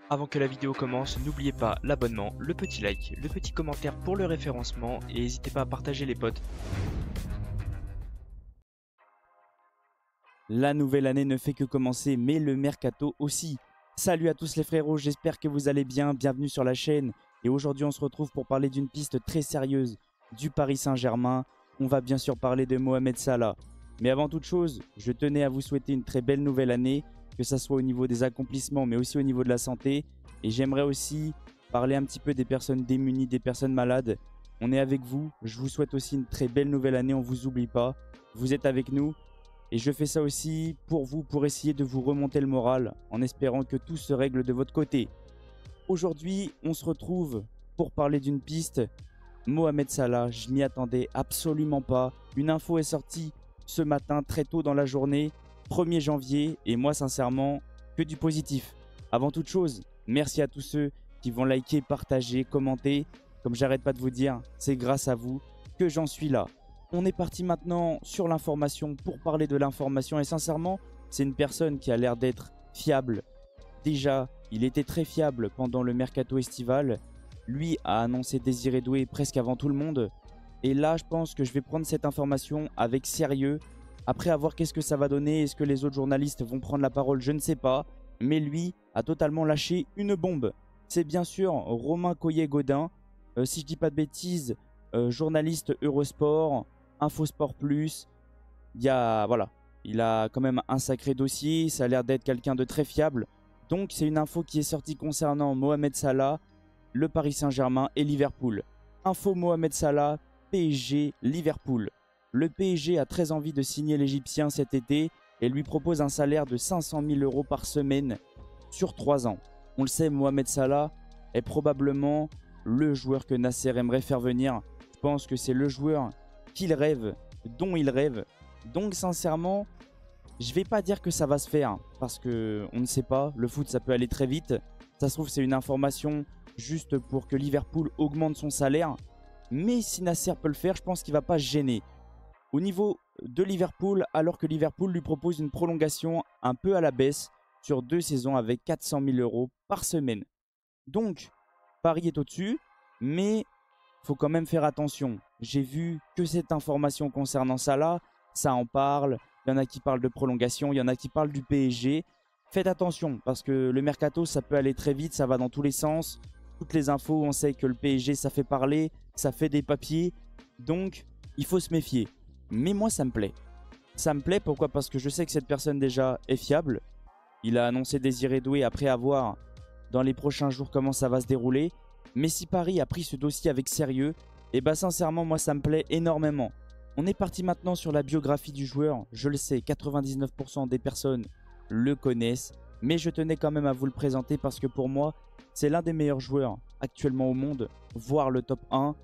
Avant que la vidéo commence, n'oubliez pas l'abonnement, le petit like, le petit commentaire pour le référencement et n'hésitez pas à partager les potes. La nouvelle année ne fait que commencer, mais le mercato aussi. Salut à tous les frérots, j'espère que vous allez bien, bienvenue sur la chaîne. Et aujourd'hui on se retrouve pour parler d'une piste très sérieuse du Paris Saint-Germain. On va bien sûr parler de Mohamed Salah. Mais avant toute chose, je tenais à vous souhaiter une très belle nouvelle année, que ce soit au niveau des accomplissements, mais aussi au niveau de la santé. Et j'aimerais aussi parler un petit peu des personnes démunies, des personnes malades. On est avec vous, je vous souhaite aussi une très belle nouvelle année, on ne vous oublie pas. Vous êtes avec nous. Et je fais ça aussi pour vous, pour essayer de vous remonter le moral, en espérant que tout se règle de votre côté. Aujourd'hui, on se retrouve pour parler d'une piste. Mohamed Salah, je m'y attendais absolument pas. Une info est sortie ce matin, très tôt dans la journée, 1er janvier. Et moi, sincèrement, que du positif. Avant toute chose, merci à tous ceux qui vont liker, partager, commenter. Comme j'arrête pas de vous dire, c'est grâce à vous que j'en suis là. On est parti maintenant sur l'information pour parler de l'information et sincèrement, c'est une personne qui a l'air d'être fiable. Déjà, il était très fiable pendant le mercato estival. Lui a annoncé Désiré Doué presque avant tout le monde. Et là, je pense que je vais prendre cette information avec sérieux. Après, à voir qu'est-ce que ça va donner. Est-ce que les autres journalistes vont prendre la parole? Je ne sais pas. Mais lui a totalement lâché une bombe. C'est bien sûr Romain Coyer-Gaudin. Si je dis pas de bêtises, journaliste Eurosport. Infosport Plus, voilà, il a quand même un sacré dossier, ça a l'air d'être quelqu'un de très fiable. Donc c'est une info qui est sortie concernant Mohamed Salah, le Paris Saint-Germain et Liverpool. Info Mohamed Salah, PSG, Liverpool. Le PSG a très envie de signer l'Égyptien cet été et lui propose un salaire de 500 000 € par semaine sur 3 ans. On le sait, Mohamed Salah est probablement le joueur que Nasser aimerait faire venir. Je pense que c'est le joueur qu'il rêve, dont il rêve. Donc sincèrement, je vais pas dire que ça va se faire parce que on ne sait pas, le foot ça peut aller très vite. Ça se trouve c'est une information juste pour que Liverpool augmente son salaire. Mais si Nasser peut le faire, je pense qu'il va pas se gêner. Au niveau de Liverpool, alors que Liverpool lui propose une prolongation un peu à la baisse sur 2 saisons avec 400 000 € par semaine. Donc, Paris est au-dessus, mais faut quand même faire attention. J'ai vu que cette information concernant Salah, ça en parle. Il y en a qui parlent de prolongation, il y en a qui parlent du PSG. Faites attention parce que le mercato, ça peut aller très vite, ça va dans tous les sens. Toutes les infos, on sait que le PSG, ça fait parler, ça fait des papiers. Donc, il faut se méfier. Mais moi, ça me plaît. Ça me plaît, pourquoi? Parce que je sais que cette personne déjà est fiable. Il a annoncé Désiré Doué après avoir, dans les prochains jours, comment ça va se dérouler. Mais si Paris a pris ce dossier avec sérieux, et bah sincèrement moi ça me plaît énormément. On est parti maintenant sur la biographie du joueur. Je le sais, 99% des personnes le connaissent. Mais je tenais quand même à vous le présenter parce que pour moi, c'est l'un des meilleurs joueurs actuellement au monde, voire le top 1.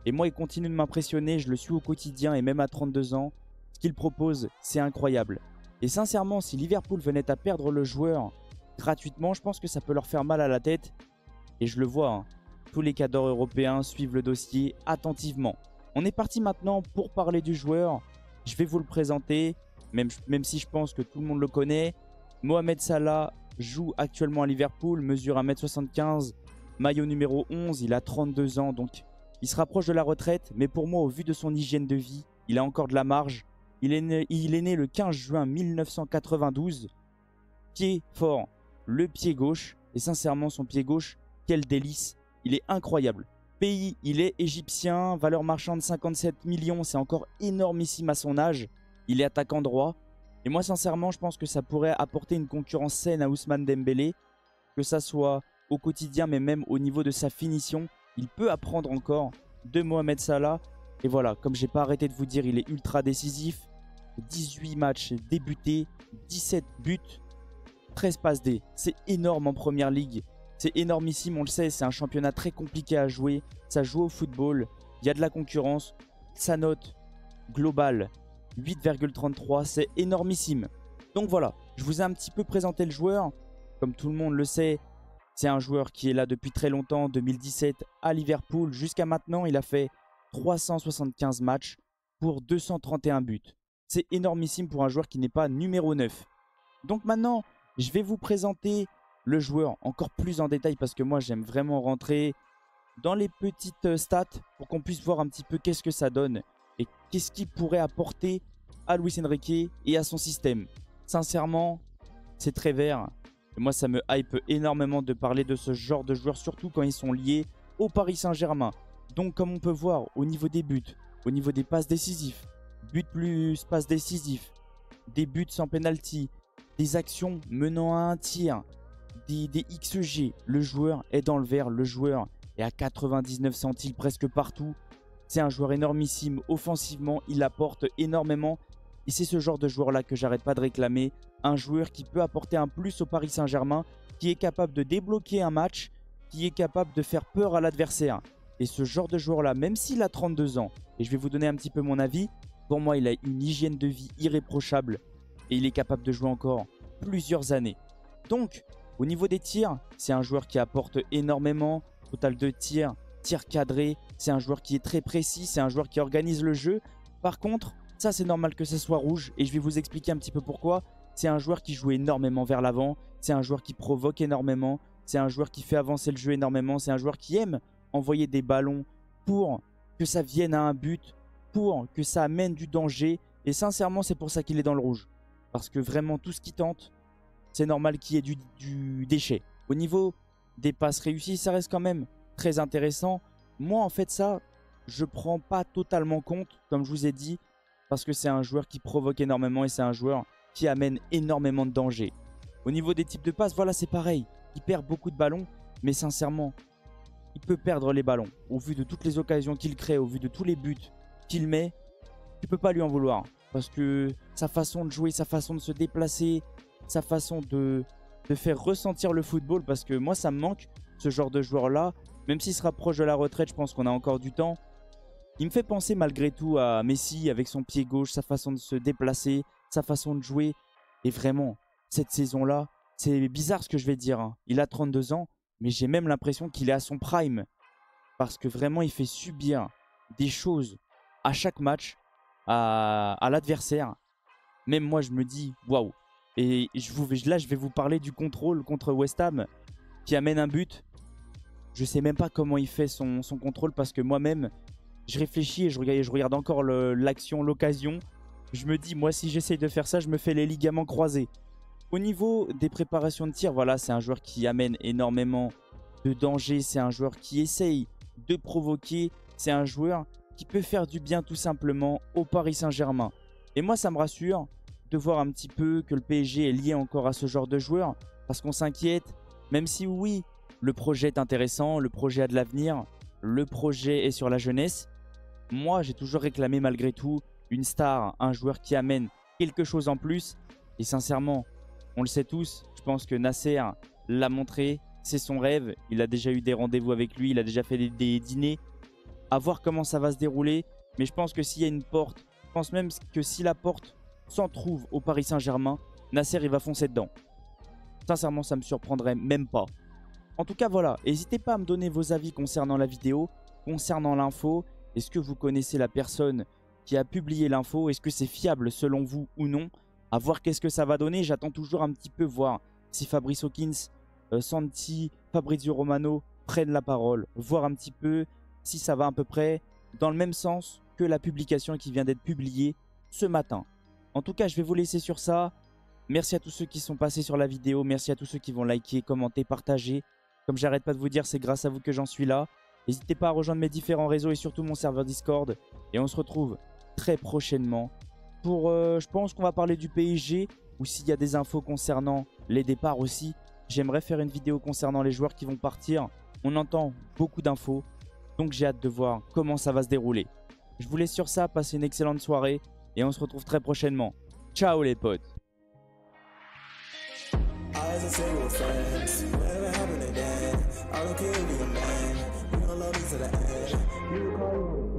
Et moi il continue de m'impressionner, je le suis au quotidien et même à 32 ans. Ce qu'il propose, c'est incroyable. Et sincèrement, si Liverpool venait à perdre le joueur gratuitement, je pense que ça peut leur faire mal à la tête. Et je le vois, hein. Tous les cadres européens suivent le dossier attentivement. On est parti maintenant pour parler du joueur. Je vais vous le présenter, même si je pense que tout le monde le connaît. Mohamed Salah joue actuellement à Liverpool, mesure 1m75, maillot numéro 11, il a 32 ans, donc il se rapproche de la retraite. Mais pour moi, au vu de son hygiène de vie, il a encore de la marge. Il est né le 15 juin 1992. Pied fort, le pied gauche. Et sincèrement, son pied gauche, quel délice. Il est incroyable. Pays, il est égyptien. Valeur marchande 57 millions. C'est encore énormissime à son âge. Il est attaquant droit. Et moi, sincèrement, je pense que ça pourrait apporter une concurrence saine à Ousmane Dembélé. Que ça soit au quotidien, mais même au niveau de sa finition. Il peut apprendre encore de Mohamed Salah. Et voilà, comme j'ai pas arrêté de vous dire, il est ultra décisif. 18 matchs débutés, 17 buts, 13 passes D. C'est énorme en première ligue. C'est énormissime, on le sait, c'est un championnat très compliqué à jouer. Ça joue au football, il y a de la concurrence. Sa note globale, 8,33, c'est énormissime. Donc voilà, je vous ai un petit peu présenté le joueur. Comme tout le monde le sait, c'est un joueur qui est là depuis très longtemps, 2017 à Liverpool. Jusqu'à maintenant, il a fait 375 matchs pour 231 buts. C'est énormissime pour un joueur qui n'est pas numéro 9. Donc maintenant, je vais vous présenter le joueur encore plus en détail parce que moi j'aime vraiment rentrer dans les petites stats pour qu'on puisse voir un petit peu qu'est-ce que ça donne et qu'est-ce qu'il pourrait apporter à Luis Enrique et à son système. Sincèrement, c'est très vert. Et moi ça me hype énormément de parler de ce genre de joueurs, surtout quand ils sont liés au Paris Saint-Germain. Donc comme on peut voir au niveau des buts, au niveau des passes décisifs, but plus passes décisifs, des buts sans penalty, des actions menant à un tir, des XG, le joueur est dans le vert, le joueur est à 99 centiles presque partout. C'est un joueur énormissime, offensivement il apporte énormément et c'est ce genre de joueur là que j'arrête pas de réclamer. Un joueur qui peut apporter un plus au Paris Saint-Germain, qui est capable de débloquer un match, qui est capable de faire peur à l'adversaire. Et ce genre de joueur là, même s'il a 32 ans, et je vais vous donner un petit peu mon avis, pour moi il a une hygiène de vie irréprochable et il est capable de jouer encore plusieurs années. Donc au niveau des tirs, c'est un joueur qui apporte énormément. Total de tirs, tirs cadrés, c'est un joueur qui est très précis, c'est un joueur qui organise le jeu. Par contre, ça c'est normal que ce soit rouge et je vais vous expliquer un petit peu pourquoi. C'est un joueur qui joue énormément vers l'avant, c'est un joueur qui provoque énormément, c'est un joueur qui fait avancer le jeu énormément, c'est un joueur qui aime envoyer des ballons pour que ça vienne à un but, pour que ça amène du danger. Et sincèrement, c'est pour ça qu'il est dans le rouge. Parce que vraiment, tout ce qu'il tente, c'est normal qu'il y ait du déchet. Au niveau des passes réussies, ça reste quand même très intéressant. Moi, en fait, ça, je prends pas totalement compte, comme je vous ai dit, parce que c'est un joueur qui provoque énormément et c'est un joueur qui amène énormément de danger. Au niveau des types de passes, voilà, c'est pareil. Il perd beaucoup de ballons, mais sincèrement, il peut perdre les ballons. Au vu de toutes les occasions qu'il crée, au vu de tous les buts qu'il met, tu peux pas lui en vouloir. Parce que sa façon de jouer, sa façon de se déplacer, sa façon de faire ressentir le football, parce que moi ça me manque ce genre de joueur-là. Même s'il se rapproche de la retraite, je pense qu'on a encore du temps. Il me fait penser malgré tout à Messi avec son pied gauche, sa façon de se déplacer, sa façon de jouer. Et vraiment, cette saison-là, c'est bizarre ce que je vais dire, hein. Il a 32 ans, mais j'ai même l'impression qu'il est à son prime. Parce que vraiment, il fait subir des choses à chaque match à l'adversaire. Même moi, je me dis, waouh. Et là, je vais vous parler du contrôle contre West Ham qui amène un but. Je sais même pas comment il fait son contrôle parce que moi-même, je réfléchis et je regarde encore l'action, l'occasion. Je me dis, moi, si j'essaye de faire ça, je me fais les ligaments croisés. Au niveau des préparations de tir, voilà, c'est un joueur qui amène énormément de danger. C'est un joueur qui essaye de provoquer. C'est un joueur qui peut faire du bien tout simplement au Paris Saint-Germain. Et moi, ça me rassure de voir un petit peu que le PSG est lié encore à ce genre de joueur. Parce qu'on s'inquiète, même si oui, le projet est intéressant, le projet a de l'avenir, le projet est sur la jeunesse. Moi, j'ai toujours réclamé malgré tout une star, un joueur qui amène quelque chose en plus. Et sincèrement, on le sait tous, je pense que Nasser l'a montré, c'est son rêve. Il a déjà eu des rendez-vous avec lui, il a déjà fait des dîners. À voir comment ça va se dérouler. Mais je pense que s'il y a une porte, je pense même que si la porte s'en trouve au Paris Saint-Germain, Nasser il va foncer dedans. Sincèrement, ça me surprendrait même pas. En tout cas, voilà, n'hésitez pas à me donner vos avis concernant la vidéo, concernant l'info. Est-ce que vous connaissez la personne qui a publié l'info? Est-ce que c'est fiable selon vous ou non? À voir qu'est-ce que ça va donner. J'attends toujours un petit peu voir si Fabrice Hawkins, Santi, Fabrizio Romano prennent la parole. Voir un petit peu si ça va à peu près dans le même sens que la publication qui vient d'être publiée ce matin. En tout cas, je vais vous laisser sur ça. Merci à tous ceux qui sont passés sur la vidéo. Merci à tous ceux qui vont liker, commenter, partager. Comme j'arrête pas de vous dire, c'est grâce à vous que j'en suis là. N'hésitez pas à rejoindre mes différents réseaux et surtout mon serveur Discord. Et on se retrouve très prochainement pour, je pense qu'on va parler du PSG. Ou s'il y a des infos concernant les départs aussi. J'aimerais faire une vidéo concernant les joueurs qui vont partir. On entend beaucoup d'infos. Donc j'ai hâte de voir comment ça va se dérouler. Je vous laisse sur ça, passez une excellente soirée. Et on se retrouve très prochainement. Ciao les potes. As I say we're friends, whatever happened again, I don't care if you're a man, you don't love me to the end, you call me